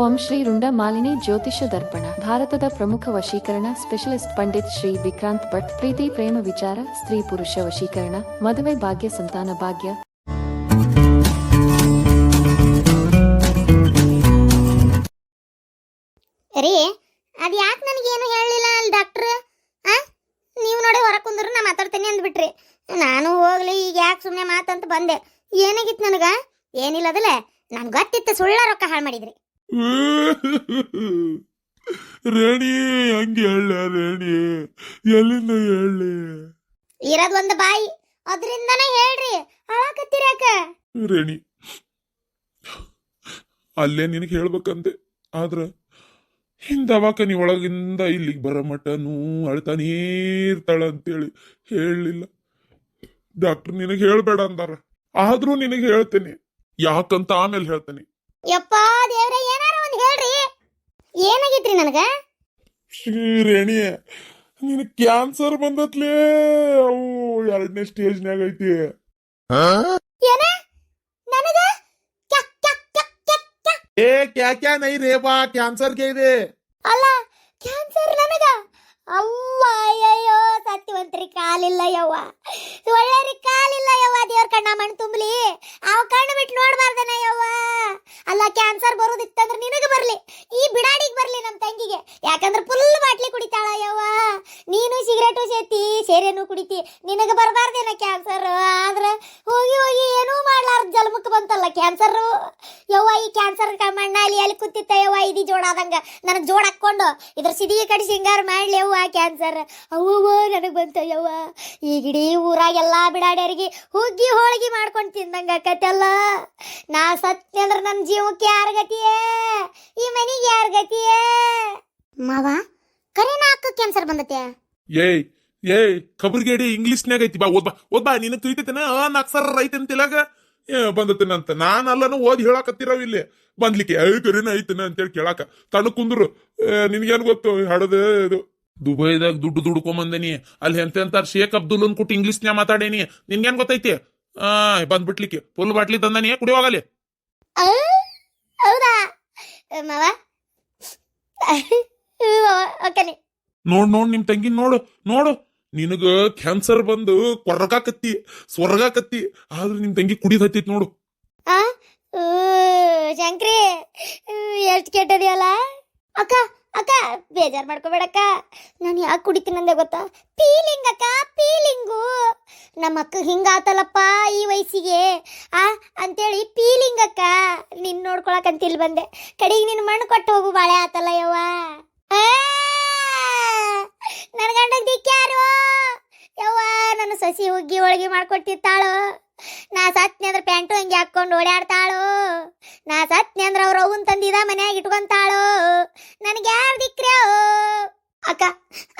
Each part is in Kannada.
ಓಂ ಶ್ರೀ ರುಂಡ ಮಾಲಿನಿ ಜ್ಯೋತಿಷ ದರ್ಪಣ. ಭಾರತದ ಪ್ರಮುಖ ವಶೀಕರಣ ಸ್ಪೆಷಲಿಸ್ಟ್ ಪಂಡಿತ್ ಶ್ರೀ ವಿಕ್ರಾಂತ್ ಭಟ್. ಪ್ರೀತಿ ಪ್ರೇಮ ವಿಚಾರ, ಸ್ತ್ರೀ ಪುರುಷ ವಶೀಕರಣ, ಮದುವೆ ಭಾಗ್ಯ, ಸಂತಾನ ಭಾಗ್ಯ. ರೀ ಅದ್ ಯಾಕೆ ನನಗೇನು ಹೇಳಲಿಲ್ಲ ಅಲ್ಲಿ ಡಾಕ್ಟ್ರ್? ನೀವು ನೋಡಿ ಹೊರ ಕುಂದ್ರು ನಾ ಮಾತಾಡ್ತೇನೆ ಅಂದ್ಬಿಟ್ರಿ. ನಾನು ಹೋಗ್ಲಿ ಈಗ ಯಾಕೆ ಸುಮ್ಮನೆ ಮಾತಂತ ಬಂದೆ. ಏನಾಗಿತ್ತು ನನಗ? ಏನಿಲ್ಲ ಅದಲ್ಲ, ನನ್ ಗೊತ್ತಿತ್ತು ಸುಳ್ಳ ರೊಕ್ಕ ಹಾಳು ಮಾಡಿದ್ರಿ. ರೇಣಿ ಹಂಗೆ ಹೇಳ ರೇಣಿ, ಎಲ್ಲಿಂದ ಹೇಳಿ? ಇರೋದ್ ಒಂದು ಬಾಯಿ, ಅದ್ರಿಂದನೇ ಹೇಳ್ರಿ. ಹಾಳಾಕತ್ತೀರಾಕ ರೇಣಿ, ಅಲ್ಲೇ ನಿನಗೆ ಹೇಳ್ಬೇಕಂತೆ, ಆದ್ರ ಹಿಂದವಾಕ ನೀ ಒಳಗಿಂದ ಇಲ್ಲಿಗೆ ಬರೋ ಮಟನೂ ಅಳ್ತಾನೇ ಇರ್ತಾಳ ಅಂತೇಳಿ ಹೇಳಲಿಲ್ಲ. ಡಾಕ್ಟರ್ ನಿನಗೆ ಹೇಳ್ಬೇಡ ಅಂದಾರ, ಆದ್ರೂ ನಿನಗೆ ಹೇಳ್ತೇನೆ. ಯಾಕಂತ ಆಮೇಲೆ ಹೇಳ್ತೇನೆ. ಯಪ್ಪ ದೇವ್ರ, ಏನಾರ ಒಂದ್ ಹೇಳ್ರಿ. ಏನಾಗಿತ್ರಿ ನನಗ? ರೇಣಿ, ನಿನ್ ಕ್ಯಾನ್ಸರ್ ಬಂದತ್ಲೇ, ಅವು 2ನೇ ಸ್ಟೇಜ್ನಾಗ ಐತಿ. ಏನ ನನಗ? ಏ ಕ್ಯಾ ನೈ ರೇ ಬಾ, ಕ್ಯಾನ್ಸರ್ ಗೆ ಇದೆ. ಅಲ್ಲ ಕ್ಯಾನ್ಸರ್ ನನಗ? ಅವ್ವ ಅಯ್ಯಯ್ಯೋ, ಸತ್ಯವಂತರಿ ಕಾಲಿಲ್ಲ ಯವ್ವ, ಒಳ್ಳೆರಿ ಕಾಲಿಲ್ಲ ಯವ್ವ. ದೇವ್ರ ಕಣ್ಣ ಮಣ್ಣು ತುಂಬಲಿ, ಅವ್ ಕಣ್ಣು ಬಿಟ್ಟು ನೋಡ್ಬಾರ್ದನ ಯವ್ವ. ಅಲ್ಲ ಕ್ಯಾನ್ಸರ್ ಬರೋದಿತ್ತಂದ್ರೆ ನಿನಗ ಬರ್ಲಿ, ಈ ಬಿಡಾಡಿಗೆ ಬರ್ಲಿ ನಮ್ ತಂಗಿಗೆ. ಯಾಕಂದ್ರೆ ಫುಲ್ ಬಾಟ್ಲಿ ಕುಡಿತಾಳ ಯವ್ವ. ನೀನು ಸಿಗರೇಟು ಸೇತಿ, ಸೇರೇನು ಕುಡಿತಿ, ನಿನಗ ಬರಬಾರ್ದೇನ ಕ್ಯಾನ್ಸರ್. ಆದ್ರ ಹೋಗಿ ಹೋಗಿ ಏನೂ ಮಾಡ್ಲಾರ್ದ ಜನ್ಮಕ್ಕೆ ಬಂತಲ್ಲ ಕ್ಯಾನ್ಸರ್ ಯವ್ವ. ಈ ಕ್ಯಾನ್ಸರ್ ಮಣ್ಣ ಅಲ್ಲಿ ಕೂತಿತ್ತ ಯವ್ವ, ಇದಿ ಜೋಡಾದಂಗ ನನಗ್ ಜೋಡ್ ಹಾಕೊಂಡು ಇದ್ರ ಸಿದಿಗೆ ಕಡಿ ಸಿಂಗಾರ ಮಾಡ್ಲಿ ಯವ್ವ. ಕ್ಯಾನ್ಸರ್ ಅವ್ವ ನನಗ್ ಬಂತ ಯವ್ವ. ಈಗ ಇಡೀ ಊರಾಗೆಲ್ಲಾ ಬಿಡಾಡ್ಯಾರಿಗೆ ಹುಗ್ಗಿ ಹೋಳಿಗೆ ಮಾಡ್ಕೊಂಡು ತಿಂದಂಗ ಆಕತ್ತಲ್ಲ. ನಾ ಸತ್ಯ ಅಂದ್ರ ನನ್ನ ಜೀವಕ್ಕೆ ಯಾರ ಗತಿಯೇ, ಈ ಮನಿಗೆ ಯಾರ ಗತಿಯೇ? ಮಾವ ಕರೆನ ಅಕ್ಕ ಕ್ಯಾನ್ಸರ್ ಬಂದತೆ? ಏಯ್ ಖಬರ್ಗೇಡಿ ಇಂಗ್ಲಿಷ್ನ್ಯಾಗ ಐತಿ, ಬಾ ಓದ್ಬಾ ನಿನಗ್ ತಿಳಿತೈತೇನ? ಅಕ್ಷರ ಐತೆ ಅಂತಿಲಾಗ ಬಂದತೇನಂತ. ನಾನು ಅಲ್ಲನು ಓದಿ ಹೇಳಾಕತ್ತಿರವ್ ಇಲ್ಲಿ ಬಂದ್ಲಿಕ್ಕೆ. ಕರೆನ ಐತನ ಅಂತೇಳಿ ಕೇಳಾಕ ತಣ್ಣ ಕುಂದ್ರು. ನಿನ್ಗೇನ್ ಗೊತ್ತು, ಹಡದ ಇದು ದುಬೈದಾಗ ದುಡ್ಡು ದುಡ್ಕೊಂಬಂದೇನಿ, ಅಲ್ಲಿ ಎಂತ ಶೇಖ್ ಅಬ್ದುಲ್ ಅನ್ಕೊಟ್ಟು ಇಂಗ್ಲಿಷ್ನ್ಯಾಗ ಮಾತಾಡೇನಿ. ನಿನ್ಗೇನ್ ಗೊತ್ತೈತಿ? ಬಂದ್ಬಿಟ್ಲಿಕ್ಕೆ ಫುಲ್ ಬಾಟ್ಲಿ ತಂದಾನಿ, ಕುಡಿಯೋಗಲಿ. ಹೌದಾ ಮಾವ? ಓಕೆನಿ. ನೋಡ್ ನಿಮ್ ತಂಗಿ ನೋಡು, ನಿನಗ ಕ್ಯಾನ್ಸರ್ ಬಂದು ಕೊರ್ಗಾಕತ್ತಿ ಸ್ವರ್ಗಾಕತ್ತಿ, ಆದ್ರೆ ನಿಮ್ ತಂಗಿ ಕುಡಿದ್ ಹತ್ತಿತ್ ನೋಡು. ಶಂಕ್ರಿ ಎಷ್ಟ್ ಕೆಟ್ಟದಿಯಲ್ಲ ಅಕ್ಕ. ಅಕ್ಕ ಬೇಜಾರ್ ಮಾಡ್ಕೋಬೇಡಕ್ಕ, ನಾನು ಯಾಕೆ ಕುಡಿತೀನಂದೆ ಗೊತ್ತಾ? ಫೀಲಿಂಗ್ ಅಕ್ಕ, ಫೀಲಿಂಗು. ನಮ್ಮ ಅಕ್ಕ ಹಿಂಗಾತಲ್ಲಪ್ಪ ಈ ವಯಸ್ಸಿಗೆ ಅಂತೇಳಿ ಫೀಲಿಂಗ್ ಅಕ್ಕ. ನಿನ್ ನೋಡ್ಕೊಳಕಂತ ಇಲ್ಲಿ ಬಂದೆ, ಕಡೆಗೆ ನಿನ್ ಮಣ್ಣು ಕೊಟ್ಟು ಹೋಗು ಬಾಳೆ ಆತಲ್ಲ ಯವ್ವ. ನನ್ನ ಗಂಡಗ್ ದಿಕ್ಕ್ಯಾರು ಯವ್ವ. ನನ್ನ ಸಸಿ ಹುಗ್ಗಿ ಹೋಳಿಗೆ ಮಾಡ್ಕೊಟ್ಟಿರ್ತಾಳು. ನಾ ಸತ್ನಿ ಅಂದ್ರ ಪ್ಯಾಂಟು ಹಂಗೆ ಹಾಕೊಂಡು ಓಡಾಡ್ತಾಳು. ನಾ ಸತ್ನಿ ಅಂದ್ರ ಅವ್ರ ಅವನ್ ತಂದಿದ ಮನ್ಯಾಗ ಇಟ್ಕೊಂತಾಳು. ನನ್ಗೆ ಯಾರು ದಿಕ್ರ್ಯೋ?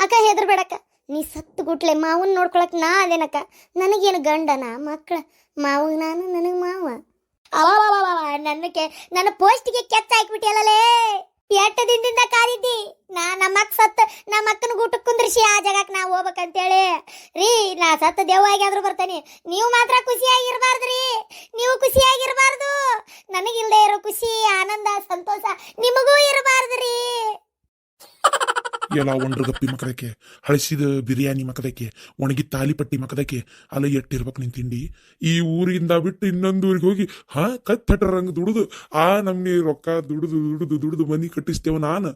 ಅಕ್ಕ ಹೆದರ್ಬೇಡಕ್ಕ, ನೀ ಸತ್ತು ಗುಟ್ಲೆ ಮಾವನ್ ನೋಡ್ಕೊಳಕ್ ನಾ ಅದೇನಕ್ಕ. ನನಗೇನು ಗಂಡನ ಮಕ್ಕಳ ಮಾವಗ್ ನಾನು, ನನಗ್ ಮಾವ. ನನ್ನ ಪೋಸ್ಟಿಗೆ ಕೆತ್ತ ಹಾಕ್ಬಿಟ್ಟಿಯಲ್ಲೇ. ಎಟ್ಟ ದಿನದಿಂದ ಕಾದಿದ್ದಿ ನಾ ನಮ್ಮಕ್ಕ ಸತ್ತ ನಮ್ಮ ಅಕ್ಕನ ಊಟಕ್ಕೆ ಕುಂದ್ರಿಸಿ ಆ ಜಾಗಕ್ಕೆ ನಾ ಹೋಗ್ಬೇಕಂತೇಳಿ. ರೀ ನಾ ಸತ್ತ ದೆವ್ವಾಗಿಯಾದ್ರೂ ಬರ್ತಾನೆ, ನೀವು ಮಾತ್ರ ಖುಷಿಯಾಗಿರ್ಬಾರ್ದ್ರಿ. ನೀವು ಖುಷಿಯಾಗಿರ್ಬಾರ್ದು. ನನಗಿಲ್ದೇ ಇರೋ ಖುಷಿ, ಆನಂದ, ಸಂತೋಷ ನಿಮಗೂ ಇರಬಾರ್ದ್ರಿ. ಎಲ್ಲ ಒಂಡ್ರಗಪ್ಪಿ ಮಕದಕ್ಕೆ, ಹಳಸಿದ ಬಿರಿಯಾನಿ ಮಕದಕ್ಕೆ, ಒಣಗಿ ತಾಲಿಪಟ್ಟಿ ಮಕದಕ್ಕೆ, ಅಲ್ಲ ಎಟ್ಟಿರ್ಬೇಕು ನಿನ್ ತಿಂಡಿ. ಈ ಊರಿಂದ ಬಿಟ್ಟು ಇನ್ನೊಂದು ಊರಿಗೆ ಹೋಗಿ ಕತ್ತಟರಂಗ್ ದುಡಿದು ನಮ್ಗೆ ರೊಕ್ಕ ದುಡಿದು ಮನಿ ಕಟ್ಟಿಸ್ತೇವ. ನಾನು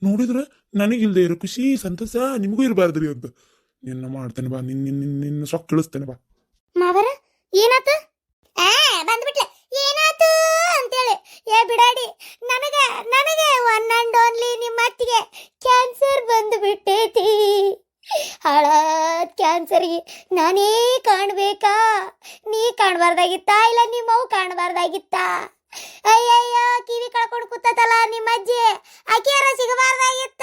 ನೋಡಿದ್ರ ನನಗಿಲ್ದೆ ಇರೋ ಖುಷಿ ಸಂತೋಷ ನಿಮಗೂ ಇರಬಾರ್ದ್ರಿ ಅಂತ ನಿನ್ನ ಮಾಡ್ತೇನೆ ಬಾ. ನಿನ್ನ ಸೊಕ್ಕ ಇಳಿಸ್ತೇನೆ ಬಾ. ಮಾವರ ಏನಾತ? ಬಂದ್ಬಿಟ್ಲೆ ಏನಾತು ಅಂತೇಳಿ. ಏ ಬಿಡಾಡಿ, ನನಗೆ ಒನ್ ಅಂಡ್ ಓನ್ಲಿ ನಿಮ್ಮ ಅತ್ತಿಗೆ ಕ್ಯಾನ್ಸರ್ ಬಂದು ಬಿಟ್ಟೈತಿ. ಹಾಳಾದ ಕ್ಯಾನ್ಸರ್ಗೆ ನಾನೇ ಕಾಣ್ಬೇಕಾ? ನೀ ಕಾಣಬಾರ್ದಾಗಿತ್ತ, ಇಲ್ಲ ನಿಮ್ಮವು ಕಾಣಬಾರ್ದಾಗಿತ್ತ? ಅಯ್ಯಯ್ಯ, ಕಿವಿ ಕಳ್ಕೊಂಡು ಕೂತಲ್ಲ ನಿಮ್ಮ ಅಜ್ಜಿ, ಆಕೆಯಾರ ಸಿಗಬಾರ್ದಾಗಿತ್ತ?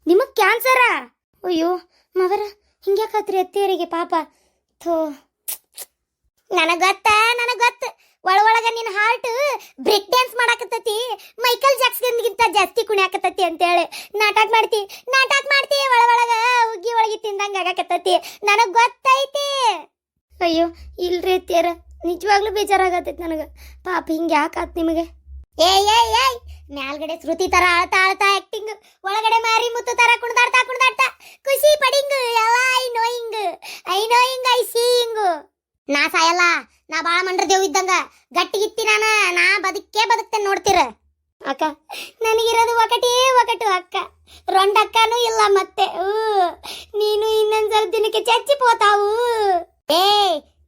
ನಿಮಗ್ ಕ್ಯಾನ್ಸರ? ಅಯ್ಯೋ ಮವರ, ಹಿಂಗ್ಯಾಕತ್ರಿ ಅತ್ತಿಯರಿಗೆ ಪಾಪ. ಥೋ, ನನಗ್ ಗೊತ್ತ ಒಳಗ ನಿನ್ನ ಹಾರ್ಟ್ ಬ್ರೇಕ್ ಡ್ಯಾನ್ಸ್ ಮಾಡಾಕತ್ತತಿ, ಮೈಕಲ್ ಜಾಕ್ಸನ್ಗಿಂತ ಜಾಸ್ತಿ ಕುಣಿಯಾಕತ್ತತಿ ಅಂತೇಳಿ ನಾಟಕ ಮಾಡ್ತಿ ಒಳಗ ಹುಗ್ಗಿ ಒಳಗೆ ತಿಂದಂಗ ಆಗಾಕತ್ತತಿ. ನನಗ್ ಗೊತ್ತೈತಿ. ಅಯ್ಯೋ ಇಲ್ರಿ ಅತ್ತಿಯರ, ನಿಜವಾಗ್ಲೂ ಬೇಜಾರಾಗತೈತಿ ನನಗೆ. ಪಾಪ ಹಿಂಗೆ ಯಾಕಾತ್ ನಿಮಗೆ ಏಯ್ ಮ್ಯಾಲ್ಗಡೆ ಶ್ರುತಿ ತರ ಆಳ್ತಾ ಆಕ್ಟಿಂಗ್, ಒಳಗಡೆ ಮಾರಿ ಮುತ್ತು ತರ ಕುಣ್ದಾಡ್ತಾ ಖುಷಿ ಪಡಿಂಗ್ ಎಲ್ಲ ಐ ನೋಯಿಂಗ್ ಐ ಸೀಯಿಂಗ್. ನಾ ಸಾಯಲ್ಲ, ನಾ ಬಾಳ ಮಂಡ್ರ ದೇವ್ ಇದ್ದಂಗ ಗಟ್ಟಿಗಿತ್ತಿ ನಾ ಬದುಕ್ತೇನೆ ನೋಡ್ತೀರ. ಅಕ್ಕ ನನಗಿರೋದು ಒಕಟು ಅಕ್ಕ, ರೊಂಡಕ್ಕನೂ ಇಲ್ಲ ಮತ್ತೆ. ನೀನು ಇನ್ನೊಂದ್ಸಲ ದಿನಕ್ಕೆ ಚಚ್ಚಿ ಪೋತಾವು.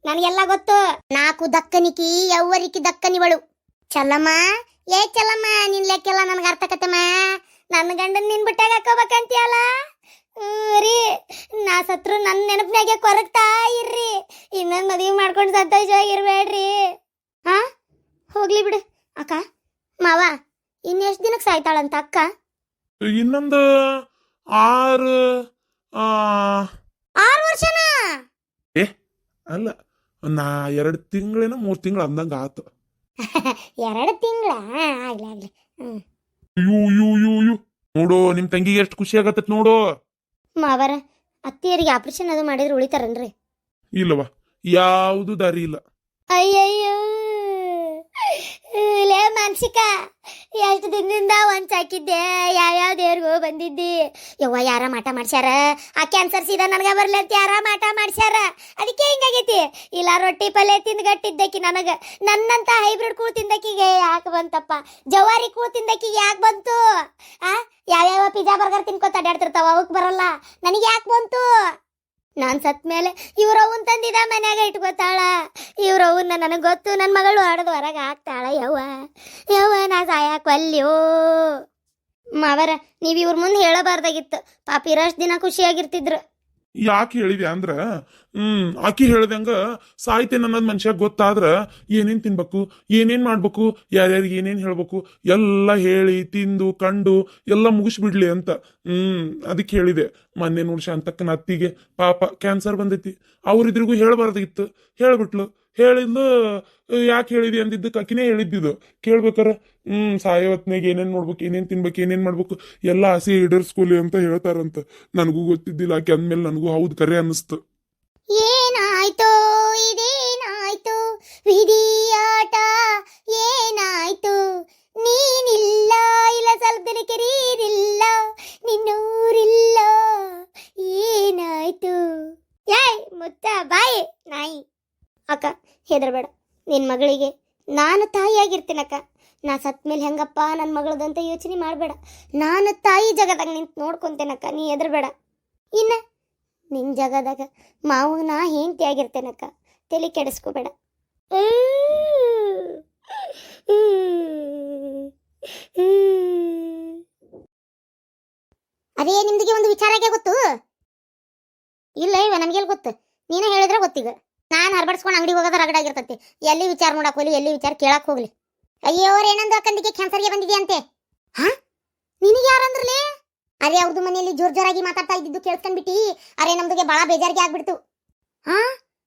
ನನಗೆಲ್ಲ ಗೊತ್ತು, ನಾಕು ದಕ್ಕನಿಕಿ ಯವ್ವರಿಕಿ ದಕ್ಕನಿವಳು. ಚಲ್ಲಮ್ಮ ಚಲ್ಲಮ್ಮ, ನಿನ್ ಲೆಕ್ಕೆಲ್ಲ ನನ್ಗೆ ಅರ್ಥ ಕತ್ತಮ್ಮ. ನನ್ನ ಗಂಡನ್ ನಿನ್ ಬಿಟ್ಟಾಗ ಹಾಕೋಬೇಕಂತೀಯಲ್ಲ ರೀ. ನಾ ಸತ್ರು ನನ್ನ ನೆನಪಿನಾಗೆ ಕೊರಗ್ತಾ ಇರ್ರಿ. ಇನ್ನೊಂದು ಮದುವೆ ಮಾಡ್ಕೊಂಡು ಸಂತೋಷವಾಗಿರ್ಬೇಡ್ರಿ. ಹಾ ಹೋಗ್ಲಿ ಬಿಡು ಅಕ್ಕ. ಮಾವ ಇನ್ನೆಷ್ಟು ದಿನಕ್ಕೆ ಸಾಯ್ತಾಳಂತ ಅಕ್ಕ? ಇನ್ನೊಂದು 6 ವರ್ಷನಾ? ಅಲ್ಲ, ನಾ 2 ತಿಂಗಳೇನೋ 3 ತಿಂಗಳು ಅಂದಂಗ ಆತು. 2 ತಿಂಗಳ? ಆಗ್ಲಿ. ಯು ನೋಡು, ನಿಮ್ ತಂಗಿಗೆ ಎಷ್ಟು ಖುಷಿ ಆಗತ್ತ ನೋಡು. ಮಾವರ ಅತ್ತಿಯರಿಗೆ ಆಪರೇಷನ್ ಅದು ಮಾಡಿದ್ರೆ ಉಳಿತಾರನ್ರಿ? ಇಲ್ಲವಾ, ಯಾವುದು ದಾರಿ ಇಲ್ಲ. ಅಯ್ಯಯ್ಯೋ ಲೇ ಮಾನಸಿಕ, ಎಷ್ಟು ದಿನದಿಂದ ಒಂದ್ ಸಾಕಿದ್ದೆ, ಯಾವ್ಯಾವ ದೇವ್ರಿಗೂ ಬಂದಿದ್ದಿ. ಯವ್ವ ಯಾರ ಮಾಟ ಮಾಡ್ಸ್ಯಾರ, ಆ ಕ್ಯಾನ್ಸರ್ ಸೀದಾ ನನಗ ಬರ್ಲಿ ಅಂತ ಯಾರ ಮಾಟ ಮಾಡ್ಸ್ಯಾರ, ಅದಕ್ಕೆ ಹಿಂಗಾಗೈತಿ. ಇಲ್ಲ ರೊಟ್ಟಿ ಪಲ್ಯ ತಿಂದ್ ಗಟ್ಟಿದ್ದಕ್ಕಿ ನನಗ, ನನ್ನಂತ ಹೈಬ್ರಿಡ್ ಕೂಳ್ ತಿಂದಕ್ಕಿಗೆ ಯಾಕೆ ಬಂತಪ್ಪ, ಜವಾರಿ ಕೂಳ್ ತಿಂದಕ್ಕಿಗೆ ಯಾಕೆ ಬಂತು? ಯಾವ್ಯಾವ ಪಿಜ್ಜಾ ಬರ್ಗರ್ ತಿನ್ಕೋತ ಅಡ್ಯಾಡ್ತಿರ್ತಾವ, ಅವಕ್ ಬರಲ್ಲ, ನನಗೆ ಯಾಕೆ ಬಂತು? ನಾನ್ ಸತ್ ಮೇಲೆ ಇವ್ರವ್ವನ್ ತಂದಿದ ಮನ್ಯಾಗ ಇಟ್ಕೋತಾಳ. ಇವ್ರವ್ವನ್ನ ನನಗೆ ಗೊತ್ತು, ನನ್ನ ಮಗಳು ಹೊಡೆದು ಹೊರಗೆ ಹಾಕ್ತಾಳ. ಯವ್ವ ನಾ ಸಾಯಕ್ ಒಲ್ಯೋ. ಮಾವರ ನೀವ್ ಇವ್ರ ಮುಂದೆ ಹೇಳಬಾರ್ದಾಗಿತ್ತು, ಪಾಪ ಇರೋಷ್ಟು ದಿನ ಖುಷಿಯಾಗಿರ್ತಿದ್ರು. ಯಾಕೆ ಹೇಳಿದೆ ಅಂದ್ರ ಆಕಿ ಹೇಳ್ದಂಗ ಸಾಯ್ತೇನೆ ಅನ್ನೋದು ಮನುಷ್ಯ ಗೊತ್ತಾದ್ರ ಏನೇನ್ ತಿನ್ಬೇಕು, ಏನೇನ್ ಮಾಡ್ಬೇಕು, ಯಾರ್ಯಾರಿಗೆ ಏನೇನ್ ಹೇಳ್ಬೇಕು ಎಲ್ಲ ಹೇಳಿ ತಿಂದು ಕಂಡು ಎಲ್ಲ ಮುಗಿಸ್ಬಿಡ್ಲಿ ಅಂತ. ಅದಕ್ಕೆ ಹೇಳಿದೆ. ಮೊನ್ನೆ ನೋಡಿ ಶಾಂತಕ್ಕನ ಅತ್ತಿಗೆ ಪಾಪ ಕ್ಯಾನ್ಸರ್ ಬಂದೈತಿ, ಅವ್ರಿದ್ರಿಗೂ ಹೇಳಬಾರ್ದಾಗಿತ್ತು, ಹೇಳ್ಬಿಟ್ಲು. ಹೇಳಿದ್ಲು, ಯಾಕೆ ಹೇಳಿದಿ ಅಂದಿದ್ದಕ್ಕೆ ಅಕ್ಕಿನೇ ಹೇಳಿದ್ದಿದ್ದು. ಕೇಳ್ಬೇಕಾರ ಸಾಯವತ್ನಾಗ ಏನೇನ್ ನೋಡ್ಬೇಕು, ಏನೇನ್ ತಿನ್ಬೇಕು, ಏನೇನ್ ಮಾಡ್ಬೇಕು ಎಲ್ಲ ಆಸೆ ಈಡೇರ್ಸ್ಕೊಲಿ ಅಂತ ಹೇಳ್ತಾರಂತ. ನನಗೂ ಗೊತ್ತಿದ್ದಿಲ್ಲ, ಆಕೆ ಅಂದ್ಮೇಲೆ ನನಗೂ ಹೌದು ಕರೆ ಅನ್ನಿಸ್ತು. ಏನಾಯ್ತೋ ಇದೇನಾಯ್ತು ವಿಧಿಯಾಟ, ಏನಾಯ್ತು ನೀನಿಲ್ಲ, ಇಲ್ಲ ಸ್ವಲ್ಪ ದಿನಕ್ಕೆ ನೀರಿಲ್ಲ, ನಿನ್ನೂರಿಲ್ಲ, ಏನಾಯ್ತು? ಮುತ್ತ ಬಾಯಿ ನಾಯಿ. ಅಕ್ಕ ಹೆದರ್ಬೇಡ, ನಿನ್ ಮಗಳಿಗೆ ನಾನು ತಾಯಿಯಾಗಿರ್ತೀನಕ್ಕ. ನಾ ಸತ್ ಮೇಲೆ ಹೆಂಗಪ್ಪ ನನ್ನ ಮಗಳದಂತ ಯೋಚನೆ ಮಾಡಬೇಡ. ನಾನು ತಾಯಿ ಜಗದಾಗ ನಿಂತು ನೋಡ್ಕೊಂತೇನಕ್ಕ, ನೀ ಹೆದರ್ಬೇಡ. ಇನ್ನ ನಿನ್ ಜಗದಾಗ ಮಾವು ನಾ ಹೆಂಡತಿ ಆಗಿರ್ತೇನಕ್ಕ, ತಲೆ ಕೆಡಿಸ್ಕೋಬೇಡ. ಅದೇ ನಿಮ್ದಿಗೆ ಒಂದು ವಿಚಾರಕ್ಕೆ ಗೊತ್ತು ಇಲ್ಲ? ಇವ ನಮ್ಗೆಲ್ ಗೊತ್ತು, ನೀನೇ ಹೇಳಿದ್ರೆ ಗೊತ್ತೀಗ. ನಾನು ಹರ್ಬಡ್ಸ್ಕೊಂಡು ಅಂಗಡಿ ಹೋಗೋದ ರಗಡಾಗಿರ್ತತಿ. ಎಲ್ಲಿ ವಿಚಾರ ನೋಡಕ್ ಹೋಗ್ಲಿ, ಎಲ್ಲಿ ವಿಚಾರ ಕೇಳಕ್ ಹೋಗ್ಲಿ. ಅಯ್ಯೋ ಏನಂದು ಅಕ್ಕಂದಿಗೆ ಕ್ಯಾನ್ಸರ್ಗೆ ಬಂದಿದೆಯಂತೆ. ನಿನಗೆ ಯಾರಂದ್ರಲೇ? ಅರೆ ಅವ್ರದ್ದು ಮನೆಯಲ್ಲಿ ಜೋರಾಗಿ ಮಾತಾಡ್ತಾ ಇದ್ದಿದ್ದು ಕೇಳ್ಕೊಂಡ್ಬಿಟ್ಟಿ. ಅರೆ ನಮ್ದುಗೆ ಬಹಳ ಬೇಜಾರಿಗೆ ಆಗ್ಬಿಡ್ತು.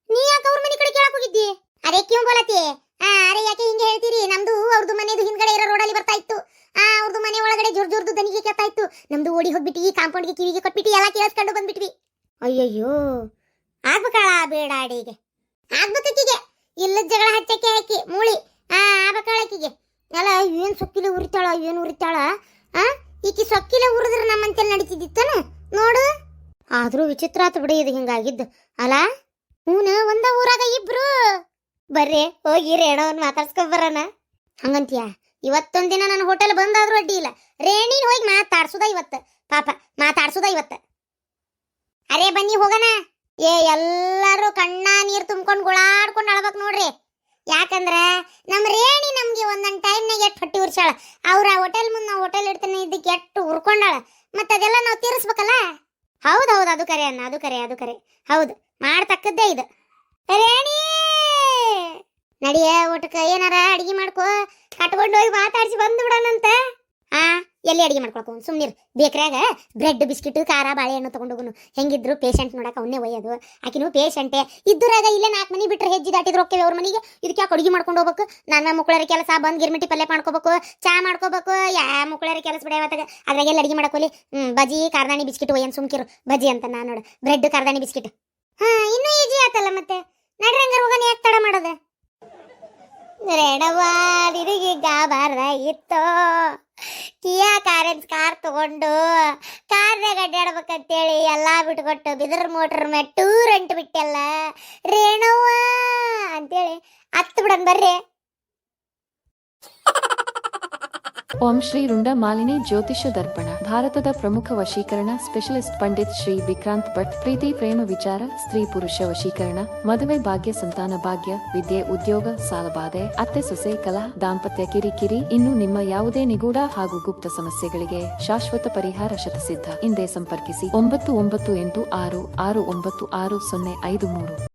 ನೀ ಯಾಕೆ ಅವ್ರ ಮನೆ ಕಡೆ ಕೇಳಕ್ ಹೋಗಿದ್ದಿ? ಅರೆ ಕ್ಯೂ ಬೋಲತಿ? ಅರೆ ಯಾಕೆ ಹಿಂಗೆ ಹೇಳ್ತೀರಿ? ನಮ್ದು ಅವ್ರದ್ದು ಮನೆದು ಹಿಂದ್ಗಡೆ ಇರೋ ರೋಡಲ್ಲಿ ಬರ್ತಾ ಇತ್ತು. ಅವ್ರದ್ದು ಮನೆ ಒಳಗಡೆ ಜೋರ್ದು ದನಿಗೆ ಕೇಳ್ತಾ ಇತ್ತು. ನಮ್ದು ಓಡಿ ಹೋಗ್ಬಿಟ್ಟು ಕಾಂಪೌಂಡ್ಗೆ ಕಿವಿಗೆ ಕೊಟ್ಬಿಟ್ಟು ಎಲ್ಲ ಕೇಳಿಸ್ಕೊಂಡು ಬಂದ್ಬಿಟ್ವಿ. ಅಯ್ಯಯ್ಯೋ ಆಗ್ಬೇಕಳ ಬೇಡ ಅಡಿಗೆ ಆಗ್ಬೇಕೀಗೆ ಇಲ್ಲದ ಜಗಳ ಹಚ್ಚಕ್ಕೆ ಹಾಕಿ ಮೂಳಿ ಆಗ್ಬೇಕಳಕಿಗೆ ಎಲ್ಲ. ಏನ್ ಸೊಕ್ಕಿಲೆ ಉರಿತಾಳ, ಏನು ಉರಿತಾಳ? ಈಕಿ ಸೊಕ್ಕಿಲೆ ಉರಿದ್ರೆ ನಮ್ಮಂತೆಲ್ಲ ನಡೀತಿದ್ದಿತ್ತನ ನೋಡು. ಆದ್ರೂ ವಿಚಿತ್ರ ಆತು ಬಿಡಿ ಇದು ಹಿಂಗಾಗಿದ್ದು ಅಲ್ಲ. ಒಂದ ಊರಾಗ ಇಬ್ರು ಬರ್ರಿ ಹೋಗಿ ರೇಣವನ್ ಮಾತಾಡ್ಸ್ಕೊಂಡ್ ಬರೋಣ ಹಂಗಂತೀಯ? ಇವತ್ತೊಂದಿನ ನನ್ನ ಹೋಟೆಲ್ ಬಂದಾದ್ರೂ ಅಡ್ಡಿ ಇಲ್ಲ. ರೇಣಿನ ಹೋಗಿ ಮಾತಾಡ್ಸುದ ಇವತ್ತು, ಪಾಪ ಮಾತಾಡ್ಸುದ ಇವತ್ತು. ಅರೆ ಬನ್ನಿ ಹೋಗೋಣ. ಎಲ್ಲಾರು ಕಣ್ಣ ನೀರು ತುಂಬ್ಕೊಂಡು ಗುಳಾಡ್ಕೊಂಡು ಅಳ್ಬೇಕು ನೋಡ್ರಿ. ಯಾಕಂದ್ರೆ ನಮ್ಮ ರೇಣಿ ನಮ್ಗೆ ಒಂದೊಂದು ಟೈಮ್ನಾಗ ಎಷ್ಟು ಹೊಟ್ಟಿ ಉರ್ಸಾಳ. ಅವ್ರ ಹೋಟೆಲ್ ಮುಂದೆ ನಾವು ಹೋಟೆಲ್ ಇಡ್ತಾನೆ ಇದಕ್ಕೆ ಎಷ್ಟು ಉರ್ಕೊಂಡಾಳ. ಮತ್ತೆ ಅದೆಲ್ಲ ನಾವು ತೀರಿಸ್ಬೇಕಲ್ಲ. ಹೌದು ಅದು ಕರೆ ಅನ್ನ, ಅದು ಕರೆ ಹೌದು, ಮಾಡ್ತಕ್ಕದ್ದೇ ಇದು. ರೇಣಿ ನಡಿಯ ಊಟಕ್ಕೆ ಏನಾರ ಅಡಿಗೆ ಮಾಡ್ಕೋ, ಕಟ್ಕೊಂಡು ಹೋಗಿ ಮಾತಾಡ್ಸಿ ಬಂದು ಬಿಡೋಣಂತ. ಎಲ್ಲಿ ಅಡಿಗೆ ಮಾಡ್ಕೊಳಕು ಸುಮ್ನಿರ್. ಬೇಕ್ರ್ಯಾಗ ಬ್ರೆಡ್ ಬಿಸ್ಕಿಟ್ ಖಾರ ಬಾಳೆಹಣ್ಣು ತಗೊಂಡೋಗುನು. ಹೆಂಗಿದ್ರು ಪೇಷಂಟ್ ನೋಡಕ ಅವನ್ನೇ ಒಯ್ಯೋದು. ಆಕಿನೂ ಪೇಷಂಟೇ ಇದ್ದರಾಗ ಇಲ್ಲೇ 4 ಮನೆ ಬಿಟ್ರೆ ಹೆಜ್ಜೆ ದಾಟಿದ್ರು ಹೋಗ್ತೇವೆ ಅವ್ರ ಮನೆಗೆ. ಇದಕ್ಕೆ ಯಾಕೆ ಅಡಿಗೆ ಮಾಡ್ಕೊಂಡು ಹೋಗ್ಬೇಕು? ನನ್ನ ಮುಕ್ಕಳರ ಕೆಲಸ ಬಂದ್ ಗಿರ್ಮಿಟಿ ಪಲ್ಯ ಮಾಡ್ಕೋಬೇಕು, ಚಾ ಮಾಡ್ಕೋಬೇಕು. ಮುಕ್ಕಳರ ಕೆಲಸ ಬಿಡ ಇವತ್ತಾಗ ಅದ್ರಾಗೆಲ್ಲ ಅಡಿಗೆ ಮಾಡಕೋಲಿ. ಬಜಿ ಕಾರ್ದಾಣಿ ಬಿಸ್ಕಿಟ್ ಒಯ್ಯನ್ ಸುಮ್ಕಿರು. ಬಜಿ ಅಂತ ನಾನು ನೋಡು, ಬ್ರೆಡ್ ಕಾರ್ದಾಣಿ ಬಿಸ್ಕಿಟ್. ಇನ್ನೂ ಈಜಿ ಆತಲ್ಲ ಮತ್ತೆ. ನಡ್ರಿ ಹಂಗಾರ ಹೋಗೋಣ, ಯಾಕೆ ತಡ ಮಾಡೋದು? ರೇಣವ್ವ ನಿನಗೆ ಗಾಬಾರ ಇತ್ತು ಕಿಯಾ ಕಾರೆನ್ಸ್ ಕಾರ್ ತಗೊಂಡು ಕಾರ್ನಾಗ ಅಡ್ಡಾಡ್ಬೇಕಂತೇಳಿ ಎಲ್ಲಾ ಬಿಟ್ಕೊಟ್ಟು ಬಿದರ್ ಮೋಟರ್ ಮೇಲೆ ಟೂರ್ ಅಂಟು ಬಿಟ್ಟೆಲ್ಲ ರೇಣವ್ವ ಅಂತೇಳಿ ಹತ್ತು ಬಿಡನ್ ಬರ್ರಿ. ಓಂ ಶ್ರೀ ರುಂಡ ಮಾಲಿನಿ ಜ್ಯೋತಿಷ್ಯ ದರ್ಪಣ. ಭಾರತದ ಪ್ರಮುಖ ವಶೀಕರಣ ಸ್ಪೆಷಲಿಸ್ಟ್ ಪಂಡಿತ್ ಶ್ರೀ ವಿಕ್ರಾಂತ್ ಭಟ್. ಪ್ರೀತಿ ಪ್ರೇಮ ವಿಚಾರ, ಸ್ತ್ರೀ ಪುರುಷ ವಶೀಕರಣ, ಮದುವೆ ಭಾಗ್ಯ, ಸಂತಾನ ಭಾಗ್ಯ, ವಿದ್ಯೆ, ಉದ್ಯೋಗ, ಸಾಲಬಾಧೆ, ಅತ್ತೆ ಸೊಸೆ, ಕಲಹ, ದಾಂಪತ್ಯ ಕಿರಿಕಿರಿ, ಇನ್ನು ನಿಮ್ಮ ಯಾವುದೇ ನಿಗೂಢ ಹಾಗೂ ಗುಪ್ತ ಸಮಸ್ಯೆಗಳಿಗೆ ಶಾಶ್ವತ ಪರಿಹಾರ ಶತಸಿದ್ಧ. ಹಿಂದೆ ಸಂಪರ್ಕಿಸಿ 9986696053.